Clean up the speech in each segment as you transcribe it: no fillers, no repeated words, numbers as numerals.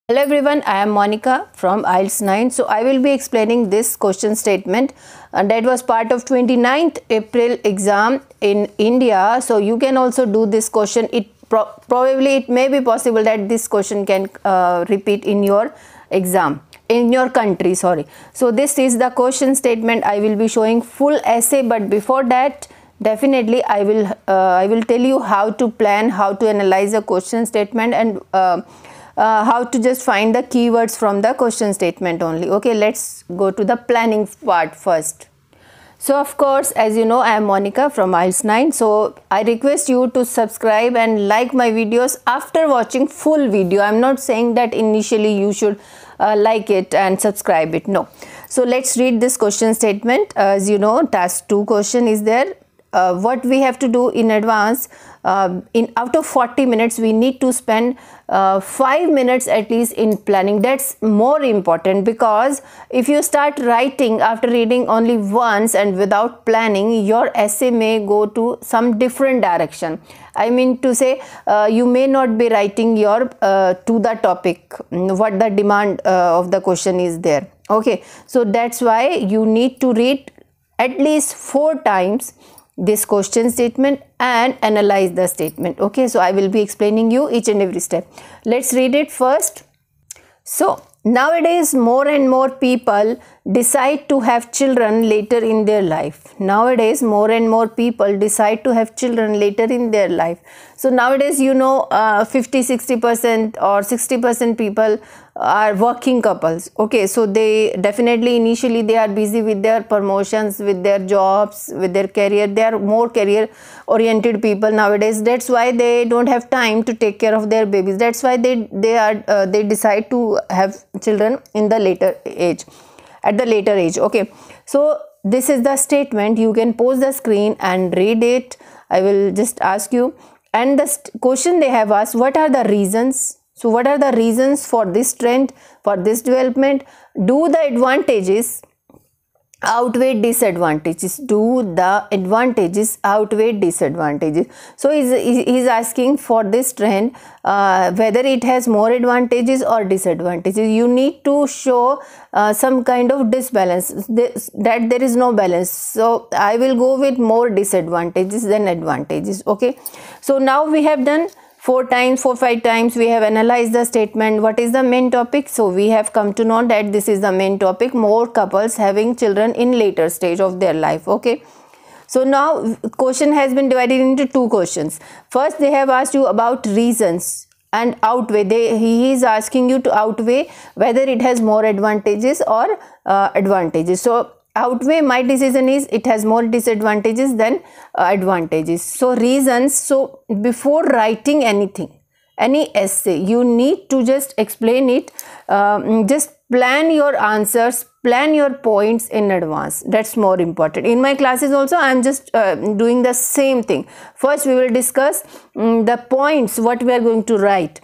Hello everyone, I am Monica from IELTS 9. So I will be explaining this question statement that was part of 29th April exam in India. So you can also do this question. It may be possible that this question can repeat in your exam, in your country, sorry. So this is the question statement. I will be showing full essay, but before that definitely I will tell you how to plan, how to analyze a question statement, and how to just find the keywords from the question statement only. Okay, let's go to the planning part first. So of course, as you know, I am Monica from IELTS 9. So I request you to subscribe and like my videos after watching full video. I'm not saying that initially you should like it and subscribe it. No. So let's read this question statement. As you know, task 2 question is there. What we have to do in advance, out of 40 minutes we need to spend 5 minutes at least in planning. That's more important, because if you start writing after reading only once and without planning, your essay may go to some different direction. I mean to say, you may not be writing your to the topic, what the demand of the question is there. Okay, so that's why you need to read at least 4 times this question statement and analyze the statement. Okay, so I will be explaining you each and every step. Let's read it first. So nowadays more and more people decide to have children later in their life. Nowadays more and more people decide to have children later in their life. So nowadays, you know, 50-60% or 60% people are working couples. Okay, so they definitely initially they are busy with their promotions, with their jobs, with their career. They are more career oriented people nowadays. That's why they don't have time to take care of their babies. That's why they decide to have children in the later age, at the later age. Okay, so this is the statement. You can pause the screen and read it. I will just ask you. And the question they have asked, what are the reasons? So what are the reasons for this trend, for this development? Do the advantages outweigh disadvantages? Do the advantages outweigh disadvantages? So he's asking for this trend, whether it has more advantages or disadvantages. You need to show some kind of disbalance, that there is no balance. So I will go with more disadvantages than advantages. Okay, so now we have done 4 times, 4-5 times we have analyzed the statement. What is the main topic? So we have come to know that this is the main topic, more couples having children in later stage of their life. Okay, so now question has been divided into 2 questions. First they have asked you about reasons and outweigh. He is asking you to outweigh whether it has more advantages or advantages. So outweigh, my decision is it has more disadvantages than advantages. So reasons. So before writing anything, any essay, you need to just explain it, just plan your answers, plan your points in advance. That's more important. In my classes also I am just doing the same thing. First we will discuss the points, what we are going to write.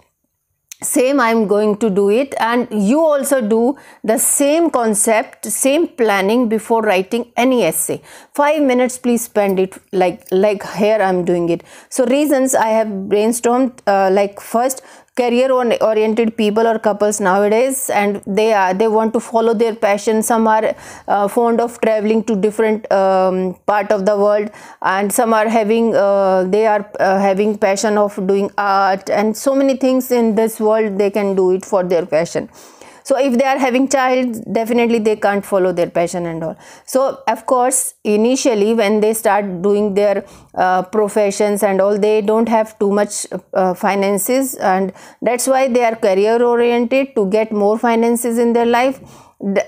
Same I am going to do it, and you also do the same concept, same planning before writing any essay. 5 minutes please spend it, like here I am doing it. So reasons I have brainstormed, like first, career oriented people or couples nowadays, and they want to follow their passion. Some are fond of traveling to different part of the world, and some are having having passion of doing art, and so many things in this world they can do it for their passion. So if they are having child, definitely they can't follow their passion and all. So of course initially when they start doing their professions and all, they don't have too much finances, and that's why they are career oriented to get more finances in their life.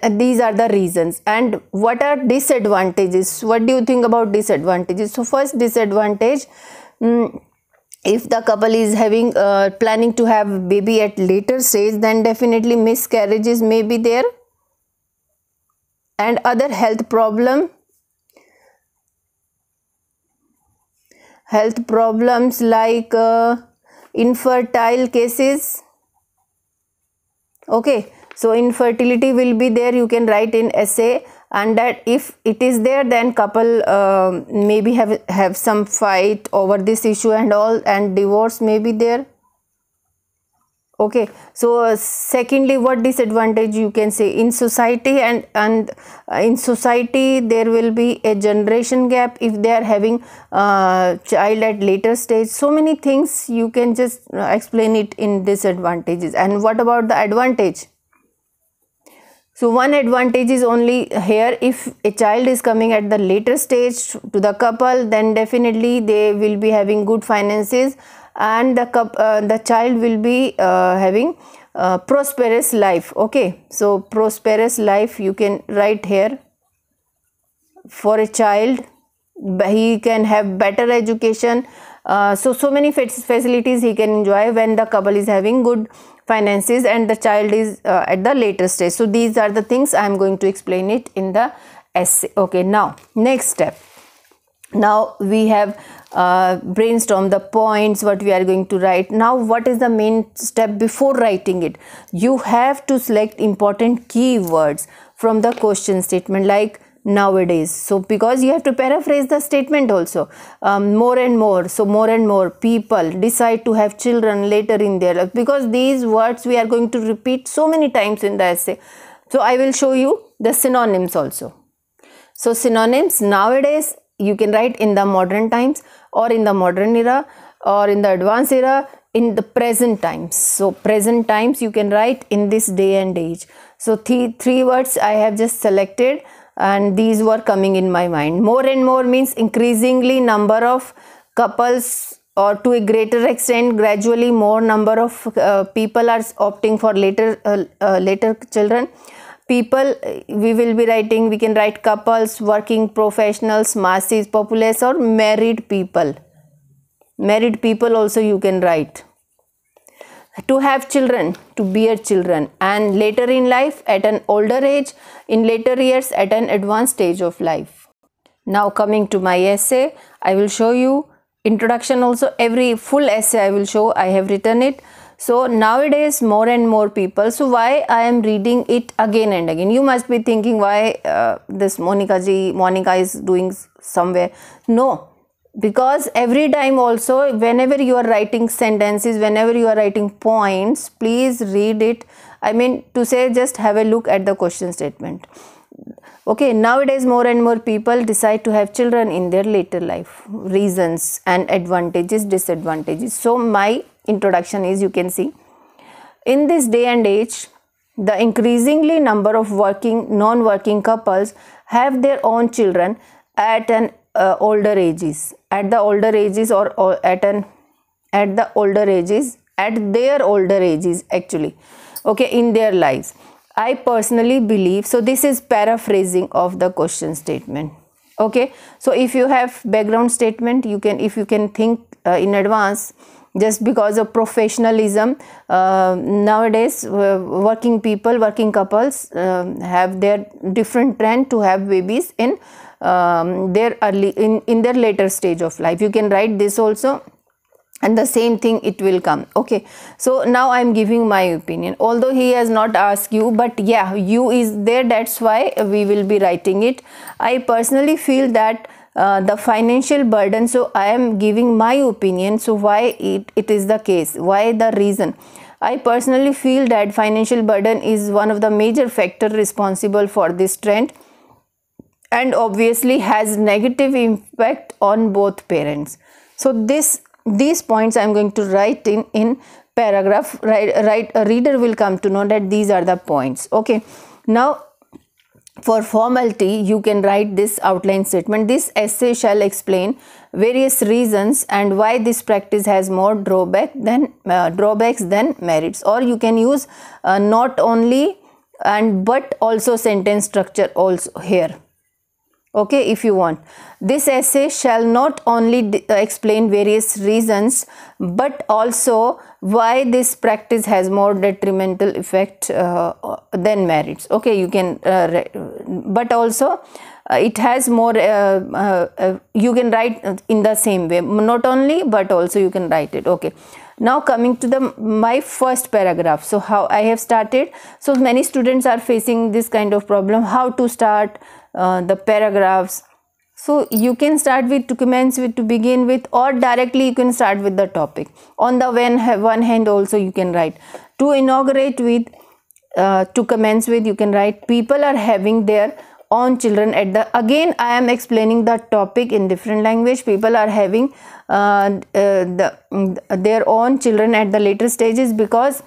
These are the reasons. And what are disadvantages? What do you think about disadvantages? So first disadvantage, if the couple is having planning to have baby at later stage, then definitely miscarriages may be there, and other health problems like infertile cases. Okay, so infertility will be there. You can write in essay, and that if it is there, then couple maybe have some fight over this issue and all, and divorce may be there. Okay, so secondly, what disadvantage you can say in society, and in society there will be a generation gap if they are having child at later stage. So many things you can just explain it in disadvantages. And what about the advantage? So one advantage is only here, if a child is coming at the later stage to the couple, then definitely they will be having good finances, and the child will be having prosperous life. Okay, so prosperous life you can write here for a child. He can have better education, so many facilities he can enjoy when the couple is having good finances and the child is at the later stage. So these are the things I am going to explain it in the essay. Okay, now next step. Now we have brainstormed the points what we are going to write. Now what is the main step before writing it? You have to select important keywords from the question statement, like nowadays. So because you have to paraphrase the statement also, more and more. So more and more people decide to have children later in their life, because these words we are going to repeat so many times in the essay. So I will show you the synonyms also. So synonyms: nowadays you can write in the modern times, or in the modern era, or in the advanced era, in the present times. So present times you can write in this day and age. So three words I have just selected, and these were coming in my mind. More and more means increasingly number of couples, or to a greater extent, gradually more number of people are opting for later children. People, we will be writing, we can write couples, working professionals, masses, populace, or married people. Married people also you can write. To have children, to bear children, and later in life, at an older age, in later years, at an advanced stage of life. Now coming to my essay, I will show you introduction also. Every full essay I will show, I have written it. So nowadays more and more people. So why I am reading it again and again? You must be thinking, why this Monica is doing somewhere. No, because every time also, whenever you are writing sentences, whenever you are writing points, please read it. I mean to say, just have a look at the question statement. Okay, nowadays more and more people decide to have children in their later life. Reasons and advantages, disadvantages. So my introduction is, you can see, in this day and age, the increasingly number of non-working couples have their own children at an older ages, at their older ages actually, okay, in their lives. I personally believe, so this is paraphrasing of the question statement. Okay, so if you have background statement, you can, if you can think in advance, just because of professionalism, nowadays working couples have their different trend to have babies in their later stage of life. You can write this also, and the same thing it will come. Okay, so now I am giving my opinion, although he has not asked you, but yeah, you is there, that's why we will be writing it. I personally feel that the financial burden, so I am giving my opinion. So why it is the case, why the reason? I personally feel that financial burden is one of the major factors responsible for this trend, and obviously has negative impact on both parents. So these points I am going to write in paragraph. A reader will come to know that these are the points. Okay, now for formality, you can write this outline statement. This essay shall explain various reasons and why this practice has more drawbacks than merits. Or you can use not only and but also sentence structure also here. Okay, if you want. This essay shall not only explain various reasons but also why this practice has more detrimental effect than merits. Okay, you can but also it has more you can write in the same way, not only but also you can write it. Okay, now coming to my first paragraph. So how I have started. So many students are facing this kind of problem, how to start the paragraphs. So you can start with to commence with, to begin with, or directly you can start with the topic. On the one hand also you can write. To inaugurate with, to commence with, you can write people are having their own children at the, again I am explaining the topic in different language. People are having their own children at the later stages, because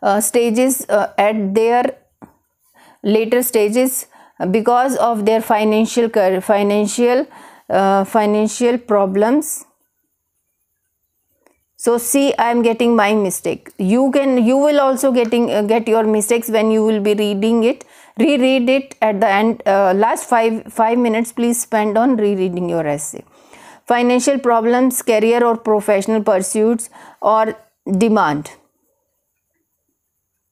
at their later stages, because of their financial problems. So see, I am getting my mistake. You will also get your mistakes when you will be reading it. Reread it at the end. Last 5 minutes please spend on rereading your essay. Financial problems, career or professional pursuits, or demand.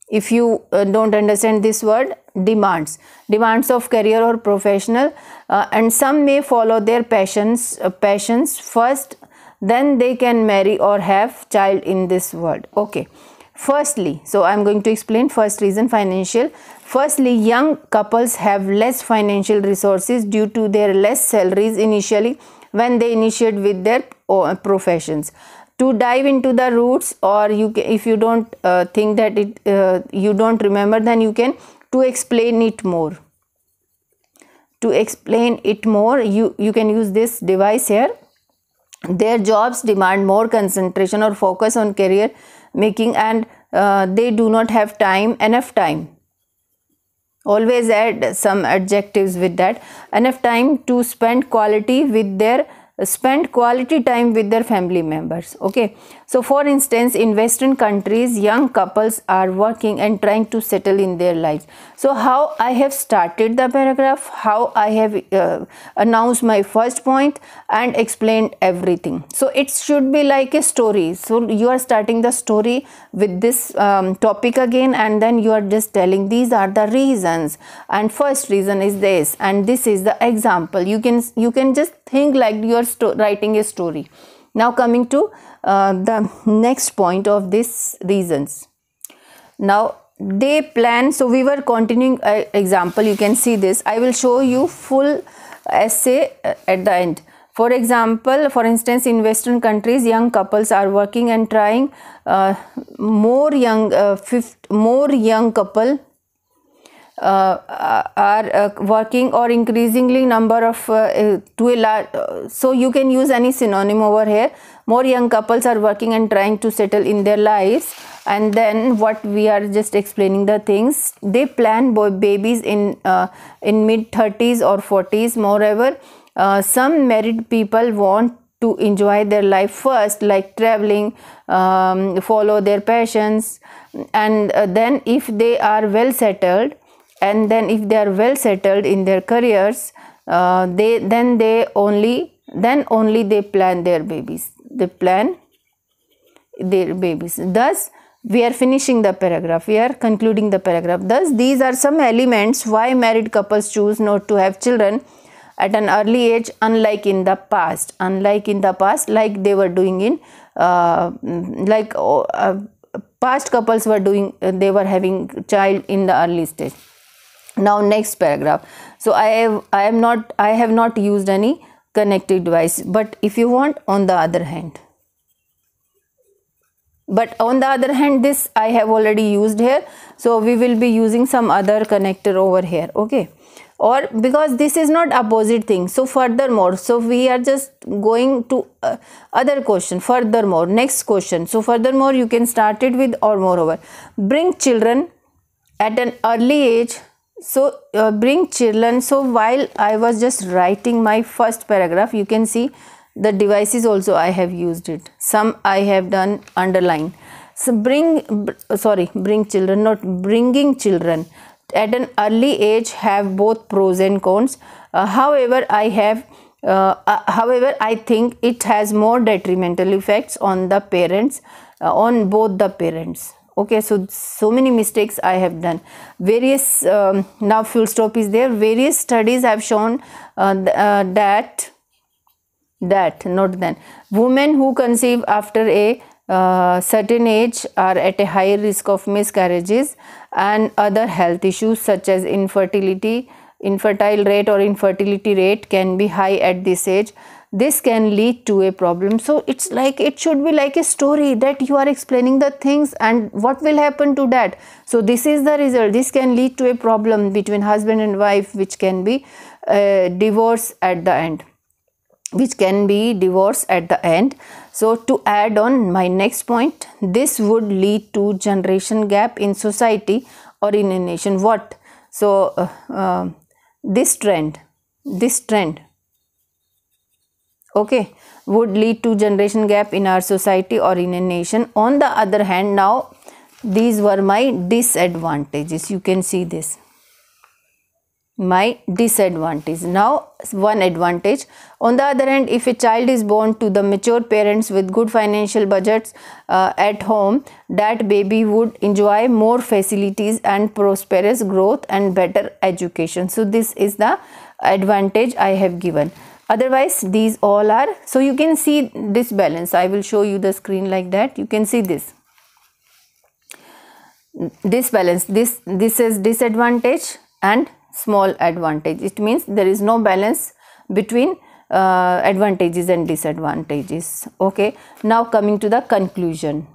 If you don't understand this word, demands of career or professional, and some may follow their passions first, then they can marry or have child in this world. Okay, firstly, so I am going to explain first reason, financial. Firstly, young couples have less financial resources due to their less salaries initially when they initiate with their professions. To dive into the roots, or you can, if you don't think that you don't remember, then you can, to explain it more, you can use this device here. Their jobs demand more concentration or focus on career making, and they do not have enough time. Always add some adjectives with that. Enough time to spend quality time with their family members. Okay, so for instance, in Western countries, young couples are working and trying to settle in their lives. So how I have started the paragraph, how I have announced my first point and explained everything. So it should be like a story. So you are starting the story with this topic again, and then you are just telling these are the reasons, and first reason is this, and this is the example. You can just think like you are writing a story. Now coming to the next point of these reasons. Now they plan, so we were continuing example, you can see this. I will show you full essay at the end. For example, for instance, in Western countries, young couples are working and trying, more young couple are working, or increasingly number of to a large, so you can use any synonym over here. More young couples are working and trying to settle in their lives, and then what we are just explaining the things. They plan babies in mid-30s or 40s. Moreover, some married people want to enjoy their life first, like traveling, follow their passions, and then if they are well settled, in their careers, then only they plan their babies. Thus, we are finishing the paragraph. We are concluding the paragraph. Thus, these are some elements why married couples choose not to have children at an early age, unlike in the past, like they were doing in past couples were doing, they were having child in the early stage. Now next paragraph. So I have not used any connective device, but if you want, on the other hand, this I have already used here, so we will be using some other connector over here. Okay, or because this is not opposite thing. So furthermore, so we are just going to other question. Furthermore, next question. So furthermore, you can start it with or moreover. Bring children at an early age. So bring children. So while I was just writing my first paragraph, you can see the devices also I have used it. Some I have done underline. So bring children, not bringing children at an early age, have both pros and cons. However, I think it has more detrimental effects on the parents, on both the parents. Okay, so many mistakes I have done. Various, now full stop is there. Various studies have shown that women who conceive after a certain age are at a higher risk of miscarriages and other health issues such as infertility rate can be high at this age. this can lead to a problem. So it's like, it should be like a story that you are explaining the things and what will happen to that. So this is the result. This can lead to a problem between husband and wife, which can be divorce at the end, So to add on my next point, this would lead to generation gap in society or in a nation. What? So this trend, okay, would lead to generation gap in our society or in a nation. On the other hand, now these were my disadvantages. You can see this, my disadvantage. Now one advantage. On the other hand, if a child is born to the mature parents with good financial budgets at home, that baby would enjoy more facilities and prosperous growth and better education. So this is the advantage I have given. Otherwise, these all are, so you can see this balance. I will show you the screen like that. You can see this balance. This is disadvantage and small advantage. It means there is no balance between advantages and disadvantages. Okay, now coming to the conclusion.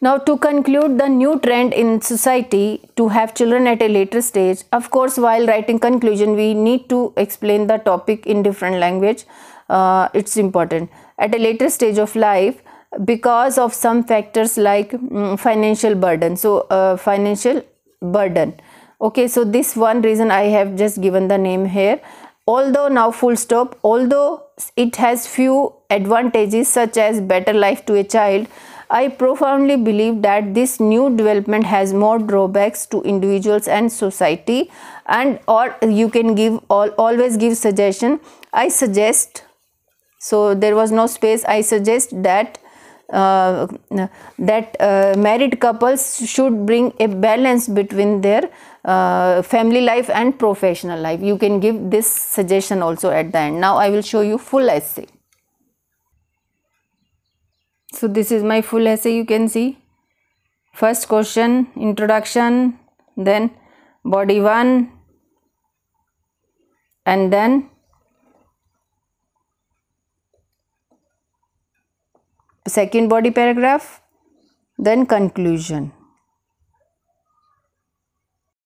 Now to conclude, the new trend in society to have children at a later stage. Of course, while writing conclusion, we need to explain the topic in different language. It's important. At a later stage of life, because of some factors like financial burden. So financial burden. Okay, so this one reason I have just given the name here. Although, now full stop, although it has few advantages such as better life to a child, I profoundly believe that this new development has more drawbacks to individuals and society. And or you can give always give suggestion. I suggest, so there was no space, I suggest that married couples should bring a balance between their family life and professional life. You can give this suggestion also at the end. Now I will show you full essay. So this is my full essay. You can see first question, introduction, then body 1, and then second body paragraph, then conclusion.